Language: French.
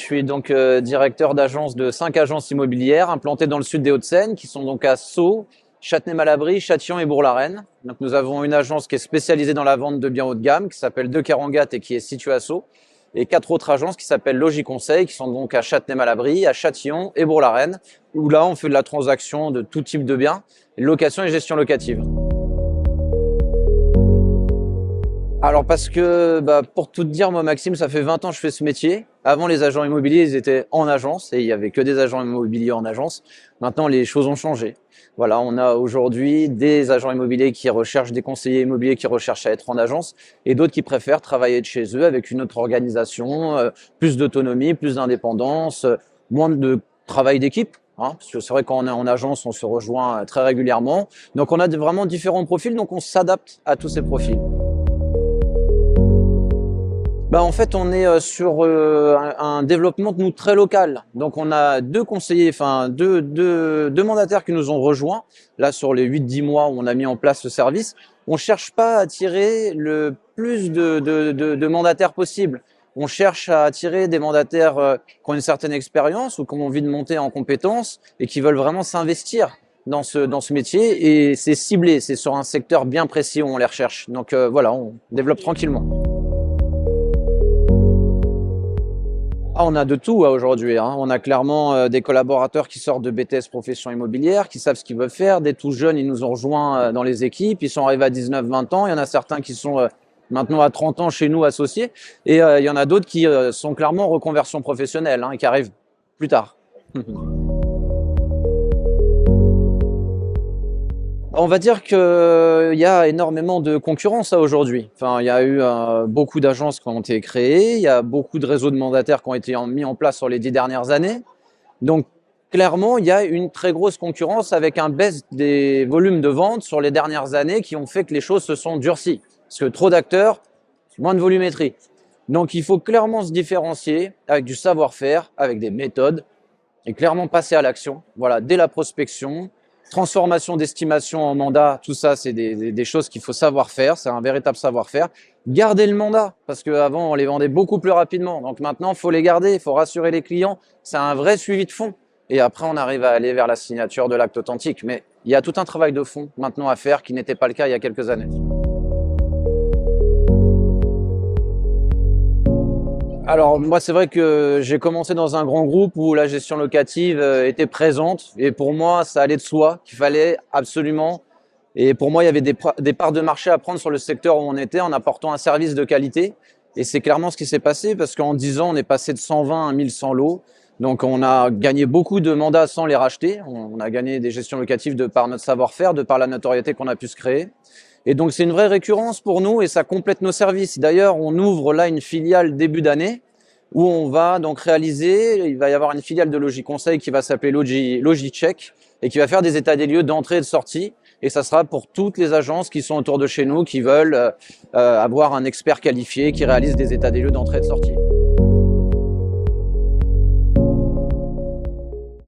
je suis donc directeur d'agence de 5 agences immobilières implantées dans le sud des Hauts-de-Seine, qui sont donc à Sceaux, Châtenay-Malabry, Châtillon et Bourg-la-Reine. Donc nous avons une agence qui est spécialisée dans la vente de biens haut de gamme, qui s'appelle De Kerangat et qui est située à Sceaux, et 4 autres agences qui s'appellent Logis Conseil, qui sont donc à Châtenay-Malabry, à Châtillon et Bourg-la-Reine, où là on fait de la transaction de tout type de biens, location et gestion locative. Alors parce que, pour tout te dire, moi Maxime, ça fait 20 ans que je fais ce métier. Avant, les agents immobiliers, ils étaient en agence et il y avait que des agents immobiliers en agence. Maintenant, les choses ont changé. Voilà, on a aujourd'hui des agents immobiliers qui recherchent, des conseillers immobiliers qui recherchent à être en agence et d'autres qui préfèrent travailler de chez eux avec une autre organisation, plus d'autonomie, plus d'indépendance, moins de travail d'équipe. Parce que c'est vrai quand on est en agence, on se rejoint très régulièrement. Donc on a vraiment différents profils, donc on s'adapte à tous ces profils. En fait, on est sur un développement de nous très local. Donc, on a deux conseillers, enfin deux mandataires qui nous ont rejoints. Là, sur les 8-10 mois où on a mis en place ce service, on cherche pas à attirer le plus de mandataires possible. On cherche à attirer des mandataires qui ont une certaine expérience ou qui ont envie de monter en compétences et qui veulent vraiment s'investir dans ce métier. Et c'est ciblé, c'est sur un secteur bien précis où on les recherche. Donc voilà, on développe tranquillement. On a de tout aujourd'hui. On a clairement des collaborateurs qui sortent de BTS profession immobilière, qui savent ce qu'ils veulent faire. Des tout jeunes, ils nous ont rejoints dans les équipes. Ils sont arrivés à 19-20 ans. Il y en a certains qui sont maintenant à 30 ans chez nous associés. Et il y en a d'autres qui sont clairement en reconversion professionnelle et qui arrivent plus tard. On va dire qu'il y a énormément de concurrence aujourd'hui. Enfin, il y a eu beaucoup d'agences qui ont été créées, il y a beaucoup de réseaux de mandataires qui ont été mis en place sur les 10 dernières années. Donc, clairement, il y a une très grosse concurrence avec un baisse des volumes de vente sur les dernières années qui ont fait que les choses se sont durcies. Parce que trop d'acteurs, moins de volumétrie. Donc, il faut clairement se différencier avec du savoir-faire, avec des méthodes et clairement passer à l'action. Voilà, dès la prospection. Transformation d'estimation en mandat, tout ça, c'est des choses qu'il faut savoir faire. C'est un véritable savoir-faire. Garder le mandat, parce qu'avant, on les vendait beaucoup plus rapidement. Donc maintenant, il faut les garder, il faut rassurer les clients. C'est un vrai suivi de fond. Et après, on arrive à aller vers la signature de l'acte authentique. Mais il y a tout un travail de fond maintenant à faire qui n'était pas le cas il y a quelques années. Alors moi, c'est vrai que j'ai commencé dans un grand groupe où la gestion locative était présente et pour moi, ça allait de soi qu'il fallait absolument. Et pour moi, il y avait des parts de marché à prendre sur le secteur où on était en apportant un service de qualité. Et c'est clairement ce qui s'est passé parce qu'en 10 ans, on est passé de 120 à 1100 lots. Donc on a gagné beaucoup de mandats sans les racheter. On a gagné des gestions locatives de par notre savoir-faire, de par la notoriété qu'on a pu se créer. Et donc, c'est une vraie récurrence pour nous et ça complète nos services. D'ailleurs, on ouvre là une filiale début d'année où on va donc réaliser, il va y avoir une filiale de Logis Conseil qui va s'appeler Logis Check et qui va faire des états des lieux d'entrée et de sortie. Et ça sera pour toutes les agences qui sont autour de chez nous, qui veulent avoir un expert qualifié qui réalise des états des lieux d'entrée et de sortie.